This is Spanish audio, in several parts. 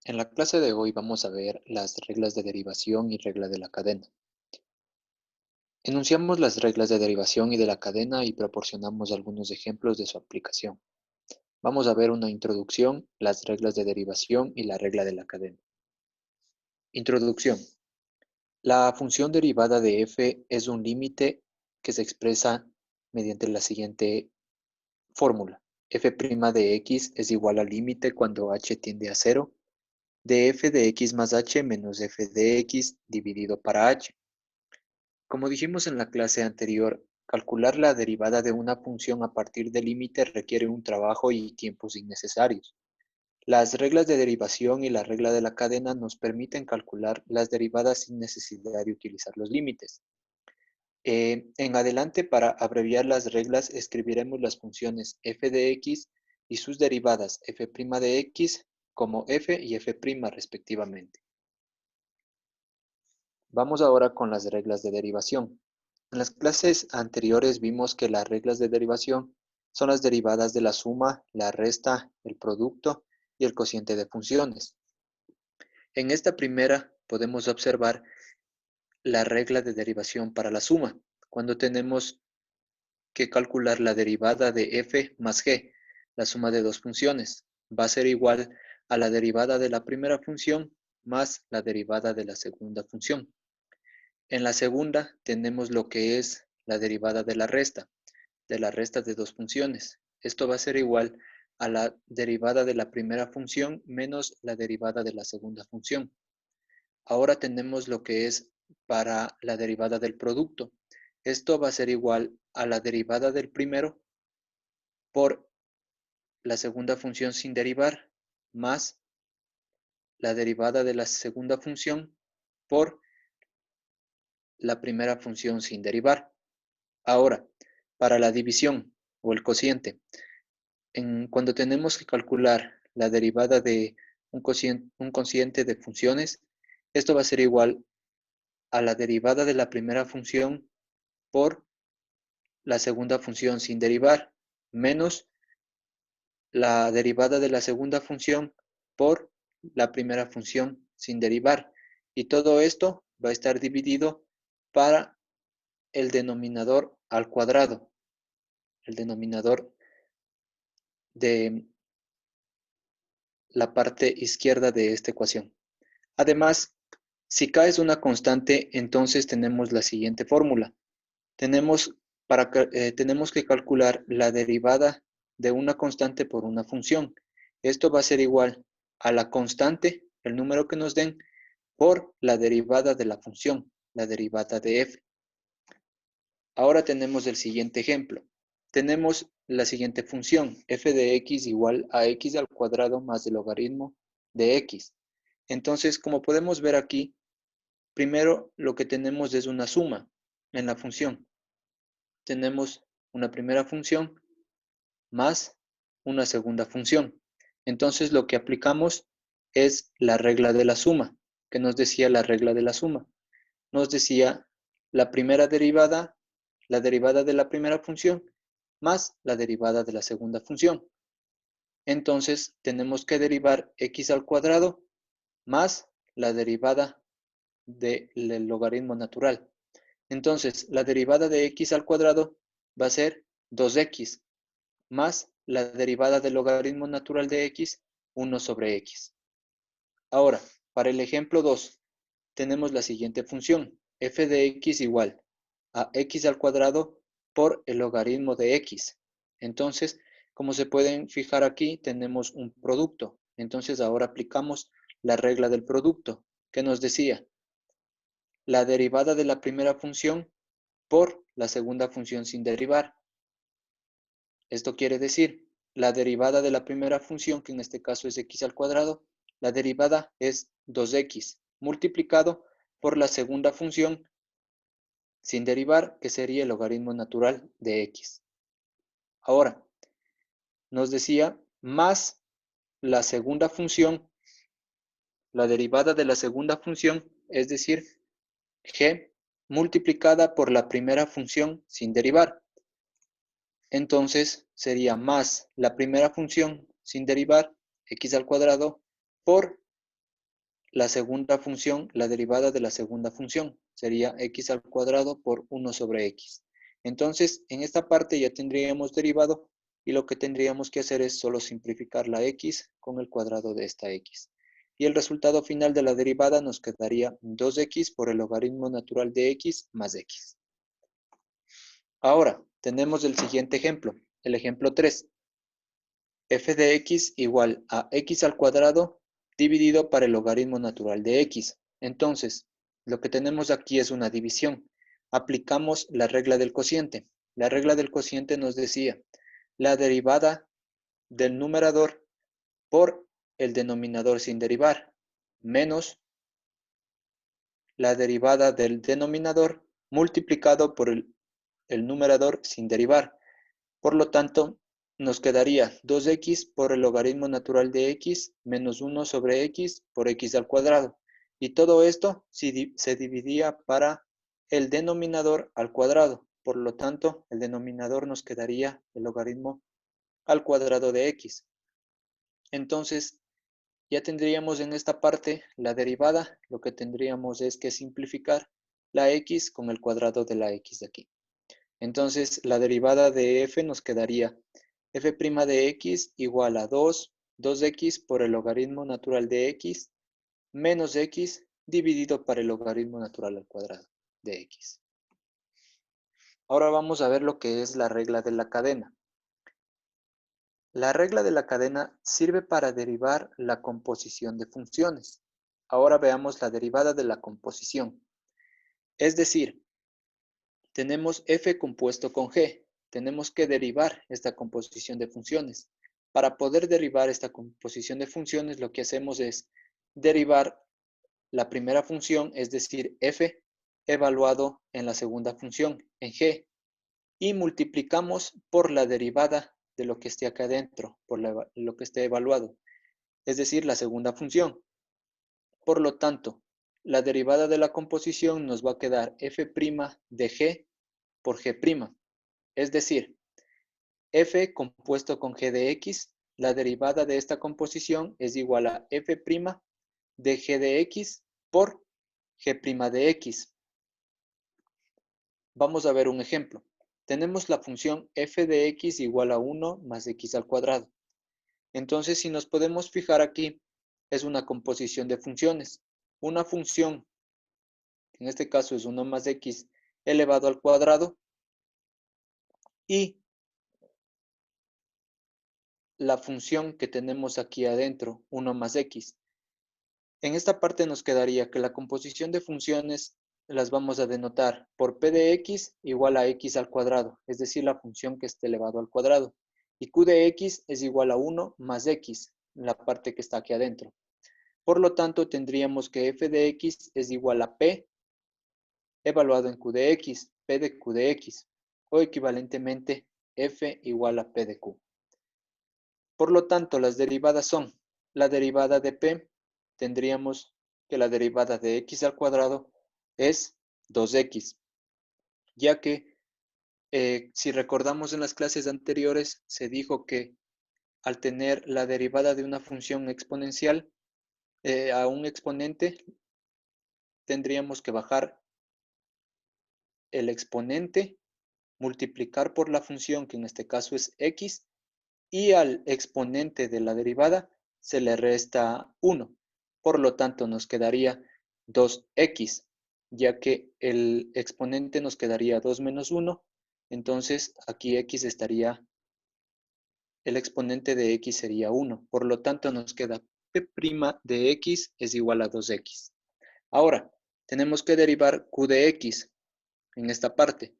En la clase de hoy vamos a ver las reglas de derivación y regla de la cadena. Enunciamos las reglas de derivación y de la cadena y proporcionamos algunos ejemplos de su aplicación. Vamos a ver una introducción, las reglas de derivación y la regla de la cadena. Introducción. La función derivada de f es un límite que se expresa mediante la siguiente fórmula. F' de x es igual al límite cuando h tiende a 0 de f de x más h menos f de x dividido para h. Como dijimos en la clase anterior, calcular la derivada de una función a partir del límite requiere un trabajo y tiempos innecesarios. Las reglas de derivación y la regla de la cadena nos permiten calcular las derivadas sin necesidad de utilizar los límites. En adelante, para abreviar las reglas, escribiremos las funciones f de x y sus derivadas f' de x como f y f' respectivamente. Vamos ahora con las reglas de derivación. En las clases anteriores vimos que las reglas de derivación son las derivadas de la suma, la resta, el producto y el cociente de funciones. En esta primera podemos observar la regla de derivación para la suma, cuando tenemos que calcular la derivada de f más g, la suma de dos funciones, va a ser igual a la derivada de la primera función más la derivada de la segunda función. En la segunda tenemos lo que es la derivada de la resta de dos funciones. Esto va a ser igual a la derivada de la primera función menos la derivada de la segunda función. Ahora tenemos lo que es para la derivada del producto. Esto va a ser igual a la derivada del primero por la segunda función sin derivar más la derivada de la segunda función por la primera función sin derivar. Ahora, para la división o el cociente, cuando tenemos que calcular la derivada de un cociente de funciones, esto va a ser igual a la derivada de la primera función por la segunda función sin derivar, menos la derivada de la segunda función por la primera función sin derivar. Y todo esto va a estar dividido para el denominador al cuadrado, el denominador de la parte izquierda de esta ecuación. Además, si k es una constante, entonces tenemos la siguiente fórmula. Tenemos que calcular la derivada de una constante por una función. Esto va a ser igual a la constante, el número que nos den, por la derivada de la función, la derivada de f. Ahora tenemos el siguiente ejemplo. Tenemos la siguiente función, f de x igual a x al cuadrado más el logaritmo de x. Entonces, como podemos ver aquí, primero lo que tenemos es una suma en la función. Tenemos una primera función más una segunda función. Entonces, lo que aplicamos es la regla de la suma. ¿Qué nos decía la regla de la suma? Nos decía la primera derivada, la derivada de la primera función, más la derivada de la segunda función. Entonces, tenemos que derivar x al cuadrado más la derivada del logaritmo natural. Entonces, la derivada de x al cuadrado va a ser 2x más la derivada del logaritmo natural de x, 1 sobre x. Ahora, para el ejemplo 2, tenemos la siguiente función, f de x igual a x al cuadrado por el logaritmo de x. Entonces, como se pueden fijar aquí, tenemos un producto. Entonces, ahora aplicamos la regla del producto, que nos decía la derivada de la primera función por la segunda función sin derivar. Esto quiere decir, la derivada de la primera función, que en este caso es x al cuadrado, la derivada es 2x multiplicado por la segunda función sin derivar, que sería el logaritmo natural de x. Ahora, nos decía más la segunda función, la derivada de la segunda función, es decir, g multiplicada por la primera función sin derivar. Entonces sería más la primera función sin derivar, x al cuadrado, por la segunda función, la derivada de la segunda función. Sería x al cuadrado por 1 sobre x. Entonces, en esta parte ya tendríamos derivado y lo que tendríamos que hacer es solo simplificar la x con el cuadrado de esta x. Y el resultado final de la derivada nos quedaría 2x por el logaritmo natural de x más x. Ahora, tenemos el siguiente ejemplo, el ejemplo 3. F de x igual a x al cuadrado dividido para el logaritmo natural de x. Entonces, lo que tenemos aquí es una división. Aplicamos la regla del cociente. La regla del cociente nos decía la derivada del numerador por el denominador sin derivar, menos la derivada del denominador multiplicado por el numerador sin derivar. Por lo tanto, nos quedaría 2x por el logaritmo natural de x menos 1 sobre x por x al cuadrado. Y todo esto se dividía para el denominador al cuadrado. Por lo tanto, el denominador nos quedaría el logaritmo al cuadrado de x. Entonces, ya tendríamos en esta parte la derivada. Lo que tendríamos es que simplificar la x con el cuadrado de la x de aquí. Entonces, la derivada de f nos quedaría f' de x igual a 2x por el logaritmo natural de x menos x dividido para el logaritmo natural al cuadrado de x. Ahora vamos a ver lo que es la regla de la cadena. La regla de la cadena sirve para derivar la composición de funciones. Ahora veamos la derivada de la composición. Es decir, tenemos f compuesto con g. Tenemos que derivar esta composición de funciones. Para poder derivar esta composición de funciones, lo que hacemos es derivar la primera función, es decir, f, evaluado en la segunda función, en g, y multiplicamos por la derivada de lo que esté acá adentro, por lo que esté evaluado, es decir, la segunda función. Por lo tanto, la derivada de la composición nos va a quedar f' de g por g'. Es decir, f compuesto con g de x, la derivada de esta composición es igual a f' de g de x por g' de x. Vamos a ver un ejemplo. Tenemos la función f de x igual a 1 más x al cuadrado. Entonces, si nos podemos fijar aquí, es una composición de funciones. Una función, en este caso es 1 más x elevado al cuadrado, y la función que tenemos aquí adentro, 1 más x. En esta parte nos quedaría que la composición de funciones las vamos a denotar por p de x igual a x al cuadrado, es decir, la función que esté elevado al cuadrado. Y q de x es igual a 1 más x, en la parte que está aquí adentro. Por lo tanto, tendríamos que f de x es igual a p evaluado en q de x, p de q de x, o equivalentemente f igual a p de q. Por lo tanto, las derivadas son la derivada de p, tendríamos que la derivada de x al cuadrado es 2x, ya que si recordamos en las clases anteriores, se dijo que al tener la derivada de una función exponencial a un exponente, tendríamos que bajar el exponente, multiplicar por la función, que en este caso es x, y al exponente de la derivada se le resta 1. Por lo tanto, nos quedaría 2x, ya que el exponente nos quedaría 2 menos 1. Entonces, aquí x estaría, el exponente de x sería 1. Por lo tanto, nos queda p' de x es igual a 2x. Ahora, tenemos que derivar q de x en esta parte.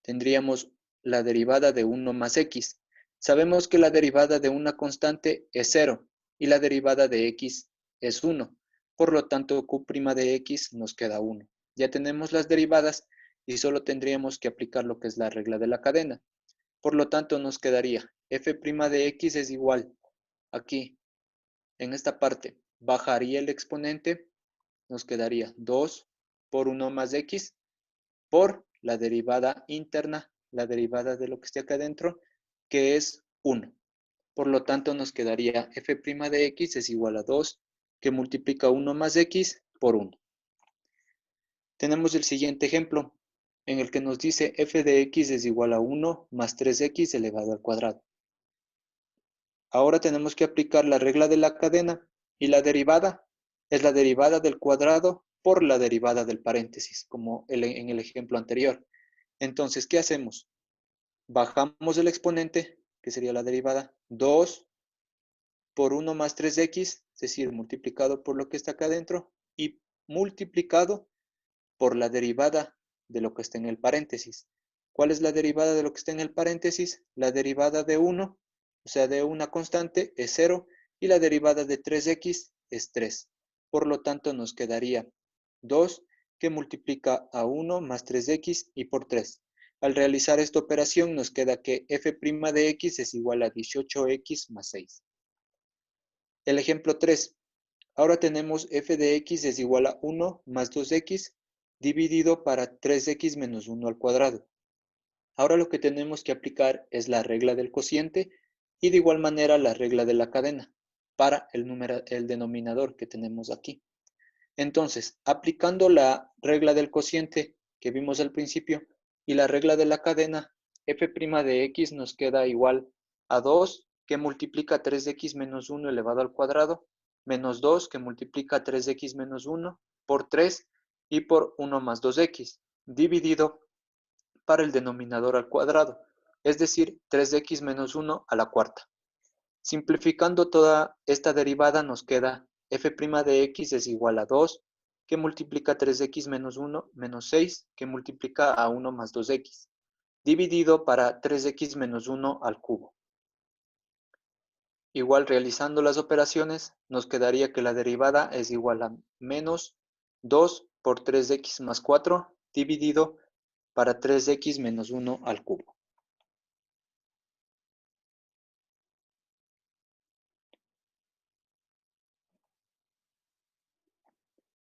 Tendríamos la derivada de 1 más x. Sabemos que la derivada de una constante es 0 y la derivada de x es 1. Por lo tanto, q' de x nos queda 1. Ya tenemos las derivadas y solo tendríamos que aplicar lo que es la regla de la cadena. Por lo tanto, nos quedaría f' de x es igual, aquí, en esta parte, bajaría el exponente, nos quedaría 2 por 1 más x por la derivada interna, la derivada de lo que esté acá adentro, que es 1. Por lo tanto, nos quedaría f' de x es igual a 2 que multiplica 1 más x por 1. Tenemos el siguiente ejemplo, en el que nos dice f de x es igual a 1 más 3x elevado al cuadrado. Ahora tenemos que aplicar la regla de la cadena, y la derivada es la derivada del cuadrado por la derivada del paréntesis, como en el ejemplo anterior. Entonces, ¿qué hacemos? Bajamos el exponente, que sería la derivada, 2 por 1 más 3x, es decir, multiplicado por lo que está acá adentro, y multiplicado por la derivada de lo que está en el paréntesis. ¿Cuál es la derivada de lo que está en el paréntesis? La derivada de 1, o sea, de una constante, es 0, y la derivada de 3x es 3. Por lo tanto, nos quedaría 2, que multiplica a 1 más 3x y por 3. Al realizar esta operación, nos queda que f' de x es igual a 18x más 6. El ejemplo 3. Ahora tenemos f de x es igual a 1 más 2x dividido para 3x menos 1 al cuadrado. Ahora lo que tenemos que aplicar es la regla del cociente y de igual manera la regla de la cadena para el denominador que tenemos aquí. Entonces, aplicando la regla del cociente que vimos al principio y la regla de la cadena, f' de x nos queda igual a 2, que multiplica 3x menos 1 elevado al cuadrado, menos 2, que multiplica 3x menos 1, por 3 y por 1 más 2x, dividido para el denominador al cuadrado, es decir, 3x menos 1 a la cuarta. Simplificando toda esta derivada nos queda f' de x es igual a 2, que multiplica 3x menos 1, menos 6, que multiplica a 1 más 2x, dividido para 3x menos 1 al cubo. Igual realizando las operaciones, nos quedaría que la derivada es igual a menos 2 por 3x más 4, dividido para 3x menos 1 al cubo.